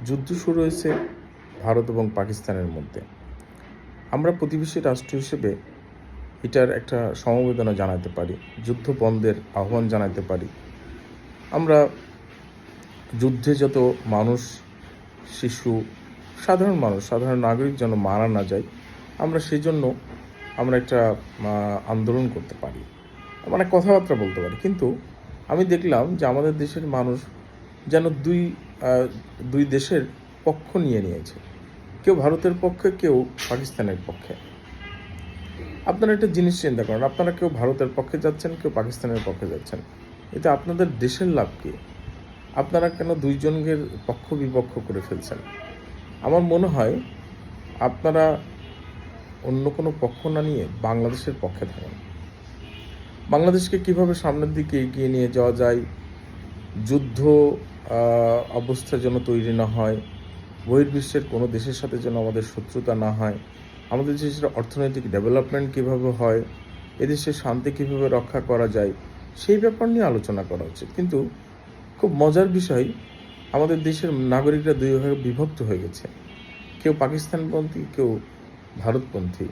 যুদ্ধ শুরু হয়েছে ভারত এবং পাকিস্তানের মধ্যে। আমরা প্রতিবেশী রাষ্ট্র হিসেবে এটার একটা সমবেদনা জানাতে পারি, যুদ্ধ বন্ধের আহ্বান জানাতে পারি। আমরা যুদ্ধে যত মানুষ, শিশু, সাধারণ নাগরিক যেন মারা না যায়, আমরা সেই জন্য একটা আন্দোলন করতে পারি, মানে কথাবার্তা বলতে পারি। কিন্তু আমি দেখলাম যে আমাদের দেশের মানুষ যেন দুই দেশের পক্ষ নিয়েছে। কেউ ভারতের পক্ষে, কেউ পাকিস্তানের পক্ষে। আপনারা একটা জিনিস চিন্তা করেন, আপনারা কেউ ভারতের পক্ষে যাচ্ছেন, কেউ পাকিস্তানের পক্ষে যাচ্ছেন, এতে আপনাদের দেশের লাভ কী? আপনারা কেন দুইজনের পক্ষ বিপক্ষ করে ফেলছেন? আমার মনে হয় আপনারা অন্য কোনো পক্ষ না নিয়ে বাংলাদেশের পক্ষে থাকেন। বাংলাদেশকে কিভাবে সামনের দিকে এগিয়ে নিয়ে যাওয়া যায়, যুদ্ধ অবস্থা যেন তৈরি না হয়, বহির্বিশ্বের কোনো দেশের সাথে যেন আমাদের শত্রুতা না হয়, আমাদের দেশের অর্থনৈতিক ডেভেলপমেন্ট কীভাবে হয়, এদেশের শান্তি কীভাবে রক্ষা করা যায়, সেই ব্যাপার নিয়ে আলোচনা করা উচিত। কিন্তু খুব মজার বিষয়, আমাদের দেশের নাগরিকরা দুই ভাগে বিভক্ত হয়ে গেছে, কেউ পাকিস্তানপন্থী, কেউ ভারতপন্থী।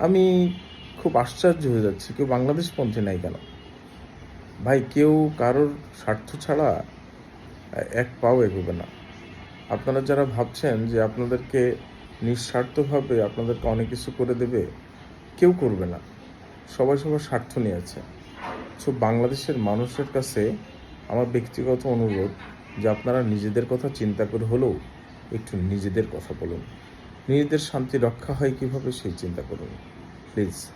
আমি খুব আশ্চর্য হয়ে যাচ্ছি, কেউ বাংলাদেশপন্থী নাই কেন? ভাই, কেউ কারোর স্বার্থ ছাড়া এক পাও এগোবে না। আপনারা যারা ভাবছেন যে আপনাদেরকে নিঃস্বার্থভাবে আপনাদেরকে অনেক কিছু করে দেবে, কেউ করবে না। সবাই সবার স্বার্থ নিয়েছে। সো বাংলাদেশের মানুষের কাছে আমার ব্যক্তিগত অনুরোধ যে আপনারা নিজেদের কথা চিন্তা করে হলেও একটু নিজেদের কথা বলুন। নিজেদের শান্তি রক্ষা হয় কীভাবে সেই চিন্তা করুন, প্লিজ।